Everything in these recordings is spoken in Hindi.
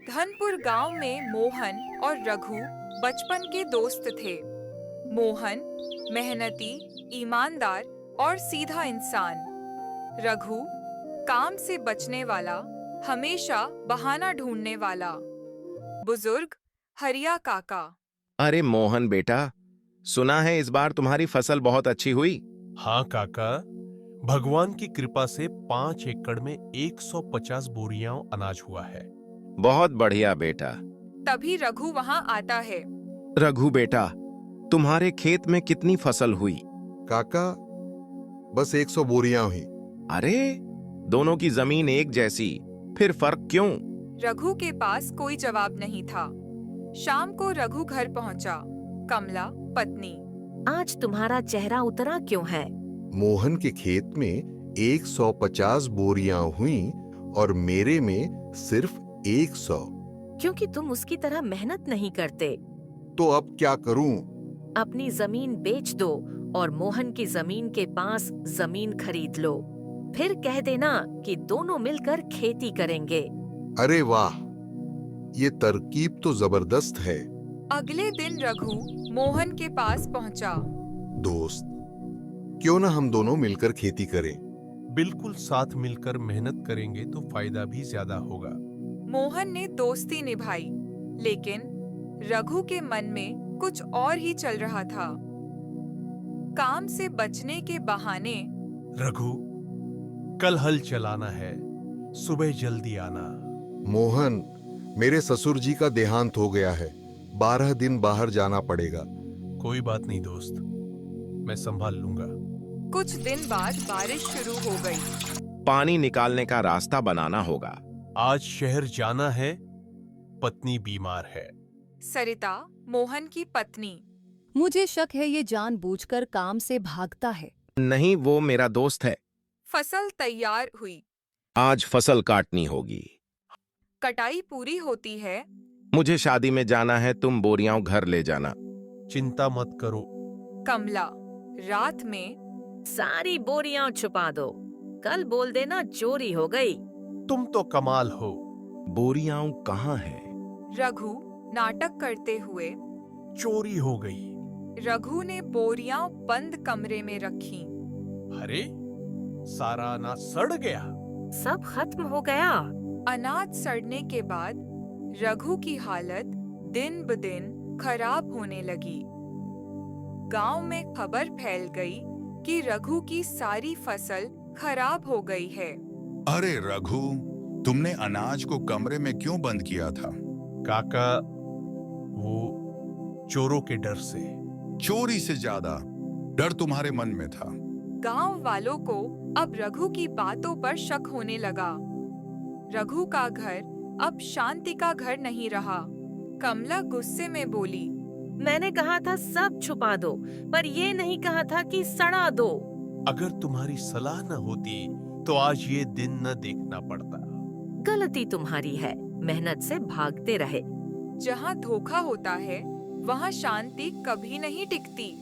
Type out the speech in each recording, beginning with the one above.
धनपुर गांव में मोहन और रघु बचपन के दोस्त थे। मोहन मेहनती, ईमानदार और सीधा इंसान। रघु काम से बचने वाला, हमेशा बहाना ढूंढने वाला। बुजुर्ग हरिया काका। अरे मोहन बेटा, सुना है इस बार तुम्हारी फसल बहुत अच्छी हुई। हाँ काका, भगवान की कृपा से 5 एकड़ में 150 बोरियां अनाज हुआ है। बहुत बढ़िया बेटा। तभी रघु वहां आता है। रघु बेटा, तुम्हारे खेत में कितनी फसल हुई? काका, बस 100 बोरियां हुई। अरे, दोनों की जमीन एक जैसी, फिर फर्क क्यों? रघु के पास कोई जवाब नहीं था। शाम को रघु घर पहुंचा। कमला पत्नी। आज तुम्हारा चेहरा उतरा क्यों है? मोहन के खेत में 150 बोरियां हुई और मेरे में सिर्फ 100। क्योंकि तुम उसकी तरह मेहनत नहीं करते। तो अब क्या करूं? अपनी जमीन बेच दो और मोहन की जमीन के पास जमीन खरीद लो। फिर कह देना कि दोनों मिलकर खेती करेंगे। अरे वाह, ये तरकीब तो जबरदस्त है। अगले दिन रघु मोहन के पास पहुंचा। दोस्त, क्यों ना हम दोनों मिलकर खेती करें? बिल्कुल, साथ मिलकर मेहनत करेंगे तो फायदा भी ज्यादा होगा। मोहन ने दोस्ती निभाई, लेकिन रघु के मन में कुछ और ही चल रहा था। काम से बचने के बहाने रघु, कल हल चलाना है, सुबह जल्दी आना। मोहन, मेरे ससुर जी का देहांत हो गया है। 12 दिन बाहर जाना पड़ेगा। कोई बात नहीं दोस्त, मैं संभाल लूंगा। कुछ दिन बाद बारिश शुरू हो गई। पानी निकालने का रास्ता बनाना होगा। आज शहर जाना है, पत्नी बीमार है। सरिता मोहन की पत्नी। मुझे शक है ये जानबूझकर काम से भागता है। नहीं, वो मेरा दोस्त है। फसल तैयार हुई। आज फसल काटनी होगी। कटाई पूरी होती है। मुझे शादी में जाना है, तुम बोरियां घर ले जाना। चिंता मत करो। कमला रात में। सारी बोरियां छुपा दो। कल बोल देना चोरी हो गई। तुम तो कमाल हो। बोरियां कहाँ है? रघु नाटक करते हुए। चोरी हो गई। रघु ने बोरियां बंद कमरे में रखी। अरे, सारा अनाज सड़ गया। सब खत्म हो गया। अनाज सड़ने के बाद रघु की हालत दिन ब दिन खराब होने लगी। गांव में खबर फैल गई कि रघु की सारी फसल खराब हो गई है। अरे रघु, तुमने अनाज को कमरे में क्यों बंद किया था? काका, वो चोरों के डर से। चोरी से ज्यादा डर तुम्हारे मन में था। गांव वालों को अब रघु की बातों पर शक होने लगा। रघु का घर अब शांति का घर नहीं रहा। कमला गुस्से में बोली, मैंने कहा था सब छुपा दो, पर ये नहीं कहा था कि सड़ा दो। अगर तुम्हारी सलाह न होती तो आज ये दिन न देखना पड़ता। गलती तुम्हारी है, मेहनत से भागते रहे। जहाँ धोखा होता है वहाँ शांति कभी नहीं टिकती।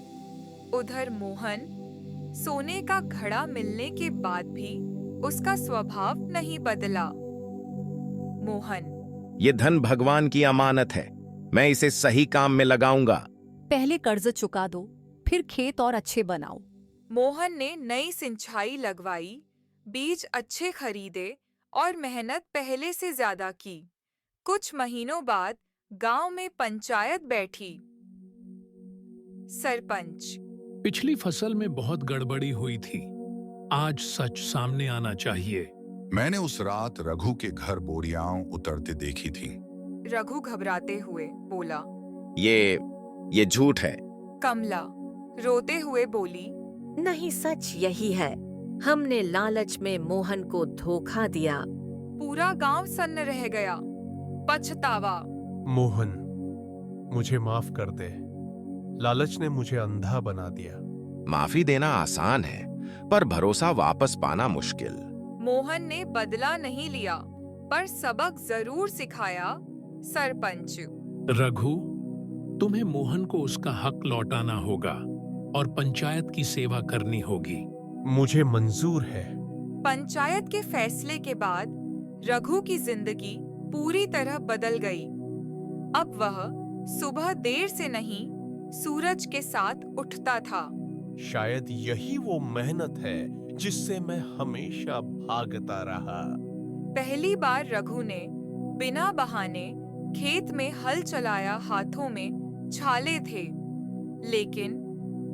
उधर मोहन, सोने का घड़ा मिलने के बाद भी उसका स्वभाव नहीं बदला। मोहन, ये धन भगवान की अमानत है, मैं इसे सही काम में लगाऊंगा। पहले कर्ज चुका दो, फिर खेत और अच्छे बनाओ। मोहन ने नई सिंचाई लगवाई, बीज अच्छे खरीदे और मेहनत पहले से ज्यादा की। कुछ महीनों बाद गांव में पंचायत बैठी। सरपंच, पिछली फसल में बहुत गड़बड़ी हुई थी। आज सच सामने आना चाहिए। मैंने उस रात रघु के घर बोरियां उतरते देखी थी। रघु घबराते हुए बोला। ये झूठ है। कमला रोते हुए बोली, नहीं, सच यही है। हमने लालच में मोहन को धोखा दिया। पूरा गांव सन्न रह गया। पछतावा। मोहन, मुझे माफ कर दे। लालच ने मुझे अंधा बना दिया। माफी देना आसान है, पर भरोसा वापस पाना मुश्किल। मोहन ने बदला नहीं लिया, पर सबक जरूर सिखाया। सरपंच, रघु, तुम्हें मोहन को उसका हक लौटाना होगा और पंचायत की सेवा करनी होगी। मुझे मंजूर है। पंचायत के फैसले के बाद रघु की जिंदगी पूरी तरह बदल गई। अब वह सुबह देर से नहीं, सूरज के साथ उठता था। शायद यही वो मेहनत है जिससे मैं हमेशा भागता रहा। पहली बार रघु ने बिना बहाने खेत में हल चलाया। हाथों में छाले थे, लेकिन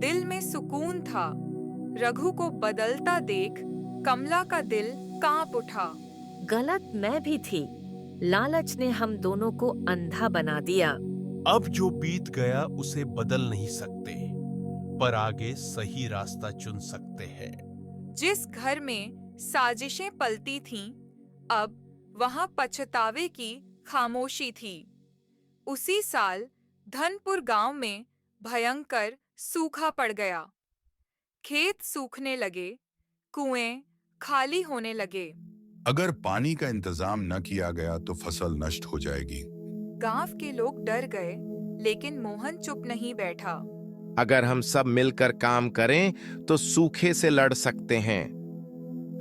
दिल में सुकून था। रघु को बदलता देख कमला का दिल कांप उठा। गलत मैं भी थी। लालच ने हम दोनों को अंधा बना दिया। अब जो बीत गया उसे बदल नहीं सकते, पर आगे सही रास्ता चुन सकते हैं। जिस घर में साजिशें पलती थीं, अब वहां पछतावे की खामोशी थी। उसी साल धनपुर गांव में भयंकर सूखा पड़ गया। खेत सूखने लगे, कुएं खाली होने लगे। अगर पानी का इंतजाम न किया गया तो फसल नष्ट हो जाएगी। गांव के लोग डर गए, लेकिन मोहन चुप नहीं बैठा। अगर हम सब मिलकर काम करें तो सूखे से लड़ सकते हैं।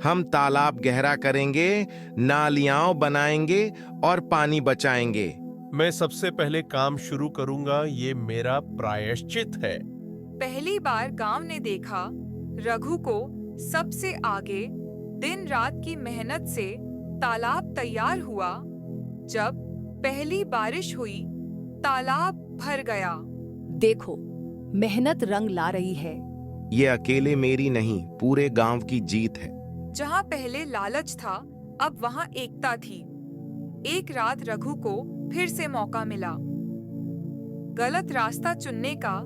हम तालाब गहरा करेंगे, नालियां बनाएंगे और पानी बचाएंगे। मैं सबसे पहले काम शुरू करूंगा, ये मेरा प्रायश्चित है। पहली बार गांव ने देखा रघु को सबसे आगे। दिन रात की मेहनत से तालाब तैयार हुआ। जब पहली बारिश हुई, तालाब भर गया। देखो, मेहनत रंग ला रही है। ये अकेले मेरी नहीं, पूरे गांव की जीत है। जहां पहले लालच था, अब वहां एकता थी। एक रात रघु को फिर से मौका मिला। गलत रास्ता चुनने का,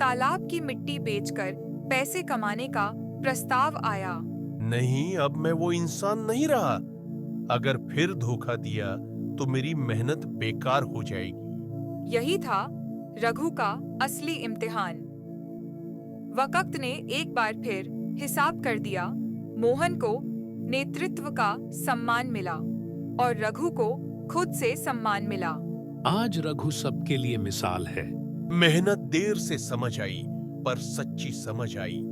तालाब की मिट्टी बेचकर पैसे कमाने का प्रस्ताव आया। नहीं, अब मैं वो इंसान नहीं रहा। अगर फिर धोखा दिया तो मेरी मेहनत बेकार हो जाएगी। यही था रघु का असली इम्तिहान। वक्त ने एक बार फिर हिसाब कर दिया। मोहन को नेतृत्व का सम्मान मिला और रघु को खुद से सम्मान मिला। आज रघु सबके लिए मिसाल है। मेहनत देर से समझ आई, पर सच्ची समझ आई।